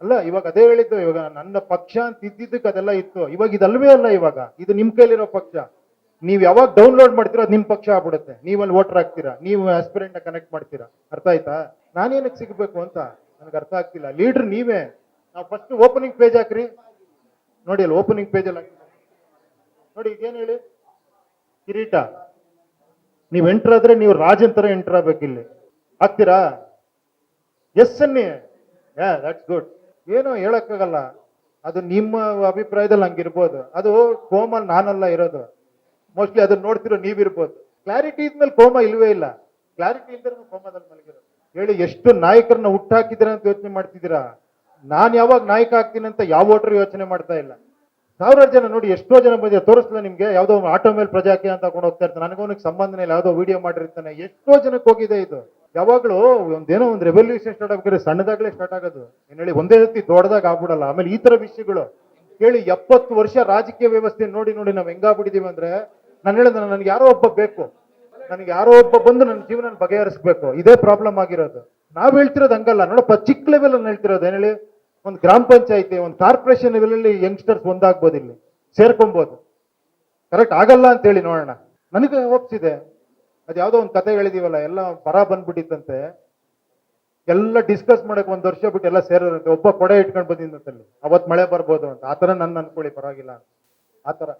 ಅಲ್ಲ ಇವಾಗ ಅದೇ ಹೇಳಿದ್ದು, ಇವಾಗ ನನ್ನ ಪಕ್ಷ ಅಂತ ಇದ್ದಿದ್ದಕ್ಕೆ ಅದೆಲ್ಲ ಇತ್ತು, ಇವಾಗ ಇದಲ್ವೇ ಅಲ್ಲ, ಇವಾಗ ಇದು ನಿಮ್ ಕೈಲಿರೋ ಪಕ್ಷ. ನೀವ್ ಯಾವಾಗ ಡೌನ್ಲೋಡ್ ಮಾಡ್ತೀರೋ ಅದು ನಿಮ್ ಪಕ್ಷ ಆಗ್ಬಿಡುತ್ತೆ, ನೀವಲ್ಲಿ ವೋಟರ್ ಆಗ್ತೀರಾ, ನೀವು ಆಸ್ಪಿರೆಂಟ್ ನ ಕನೆಕ್ಟ್ ಮಾಡ್ತೀರಾ. ಅರ್ಥ ಆಯ್ತಾ? ನಾನೇನಕ್ಕೆ ಸಿಗ್ಬೇಕು ಅಂತ ನನಗೆ ಅರ್ಥ ಆಗ್ತಿಲ್ಲ. ಲೀಡರ್ ನೀವೇ. ನಾವು ಫಸ್ಟ್ ಓಪನಿಂಗ್ ಪೇಜ್ ಹಾಕ್ರಿ, ನೋಡಿ ಅಲ್ಲಿ ಓಪನಿಂಗ್ ಪೇಜ್ ಅಲ್ಲಿ ನೋಡಿ, ಇದೇನು ಹೇಳಿ, ಕಿರೀಟ. ನೀವು ಎಂಟರ್ ಆದ್ರೆ ನೀವು ರಾಜನ್ ತರ ಎಂಟರ್ ಆಗ್ಬೇಕು ಇಲ್ಲಿ. ಆಗ್ತೀರಾ? ಎಸ್ ಅನ್ನಿ. That's good. ಏನೋ ಹೇಳಕ್ಕಾಗಲ್ಲ, ಅದು ನಿಮ್ಮ ಅಭಿಪ್ರಾಯದಲ್ಲಿ ಹಂಗಿರ್ಬೋದು, ಅದು ಕೋಮಲ್ ನಾನಲ್ಲ ಇರೋದು, ಮೋಸ್ಟ್ಲಿ ಅದನ್ನ ನೋಡ್ತಿರೋ ನೀವಿರ್ಬೋದು. ಕ್ಲಾರಿಟಿ ಇದ್ಮೇಲೆ ಕೋಮ ಇಲ್ವೇ ಇಲ್ಲ, ಕ್ಲಾರಿಟಿ ಇಲ್ದ್ರೆ ಕೋಮದಲ್ಲಿ ಮಲಗಿರೋದು. ಹೇಳಿ, ಎಷ್ಟು ನಾಯಕರನ್ನ ಹುಟ್ಟಾಕಿದ್ದೀರಾ ಅಂತ ಯೋಚನೆ ಮಾಡ್ತಿದ್ದೀರಾ? ನಾನ್ ಯಾವಾಗ ನಾಯಕ ಆಗ್ತೀನಿ ಅಂತ ಯಾವ ವೋಟರ್ ಯೋಚನೆ ಮಾಡ್ತಾ ಇಲ್ಲ. ಸಾವಿರಾರು ಜನ ನೋಡಿ, ಎಷ್ಟೋ ಜನ ಬಂದಿದೆ, ತೋರಿಸ್ಲ ನಿಮ್ಗೆ, ಯಾವ್ದೋ ಆಟೋ ಮೇಲೆ ಪ್ರಜಾಕಿ ಅಂತ ಕೊಂಡು ಹೋಗ್ತಾ ಇರ್ತಾನೆ, ನನಗೋನಕ್ಕೆ ಸಂಬಂಧನೇ ಇಲ್ಲ, ಯಾವ್ದೋ ವಿಡಿಯೋ ಮಾಡಿರ್ತಾನೆ. ಎಷ್ಟೋ ಜನಕ್ಕೆ ಹೋಗಿದೆ ಇದು. ಯಾವಾಗ್ಲೂ ಒಂದೇನೋ ಒಂದು ರೆವಲ್ಯೂಷನ್ ಸ್ಟಾರ್ಟ್ ಆಗ್ಬೇಕಾದ್ರೆ ಸಣ್ಣದಾಗ್ಲೇ ಸ್ಟಾರ್ಟ್ ಆಗೋದು. ಏನ್ ಹೇಳಿ, ಒಂದೇ ರೀತಿ ದೊಡ್ಡದಾಗ ಆಗ್ಬಿಡಲ್ಲ. ಆಮೇಲೆ ಈ ತರ ವಿಷಯಗಳು ಹೇಳಿ, 70 ವರ್ಷ ರಾಜಕೀಯ ವ್ಯವಸ್ಥೆ ನೋಡಿ ನೋಡಿ ನಾವ್ ಹೆಂಗಾಗ್ಬಿಟ್ಟಿದೀವಿ ಅಂದ್ರೆ, ನಾನು ಹೇಳಿದ ನನ್ಗೆ ಯಾರೋ ಒಬ್ಬ ಬೇಕು, ನನಗೆ ಯಾರೋ ಒಬ್ಬ ಬಂದು ನನ್ನ ಜೀವನ ಬಗೆಹರಿಸ್ಬೇಕು, ಇದೇ ಪ್ರಾಬ್ಲಮ್ ಆಗಿರೋದು. ನಾವ್ ಹೇಳ್ತಿರೋದು ಹಂಗಲ್ಲ ನೋಡಪ್ಪ, ಚಿಕ್ಕ ಲೆವೆಲ್ ಅಲ್ಲಿ ಹೇಳ್ತಿರೋದು. ಏನ್ ಹೇಳಿ, ಒಂದು ಗ್ರಾಮ ಪಂಚಾಯತಿ, ಒಂದು ಕಾರ್ಪೊರೇಷನ್ ಲೆವೆಲ್ ಅಲ್ಲಿ ಯಂಗ್ಸ್ಟರ್ಸ್ ಒಂದಾಗ್ಬೋದು, ಇಲ್ಲಿ ಸೇರ್ಕೊಬಹುದು. ಕರೆಕ್ಟ್ ಆಗಲ್ಲ ಅಂತ ಹೇಳಿ ನೋಡೋಣ. ನನಗೆ ಒಪ್ಸಿದೆ, ಅದ್ ಯಾವ್ದೋ ಒಂದು ಕತೆ ಹೇಳಿದೀವಲ್ಲ, ಎಲ್ಲ ಬರ ಬಂದ್ಬಿಟ್ಟಿತ್ತಂತೆ, ಎಲ್ಲ ಡಿಸ್ಕಸ್ ಮಾಡಕ್ 1 ವರ್ಷ ಬಿಟ್ಟು ಎಲ್ಲ ಸೇರೋದಂತೆ. ಒಬ್ಬ ಕೊಡೆ ಇಟ್ಕೊಂಡು ಬಂದಿದ್ದಂತಲ್ಲಿ, ಅವತ್ ಮಳೆ ಬರ್ಬೋದು ಅಂತ. ಆತರ ನನ್ನ ಅನ್ಕೊಳ್ಳಿ, ಪರವಾಗಿಲ್ಲ ಆತರ.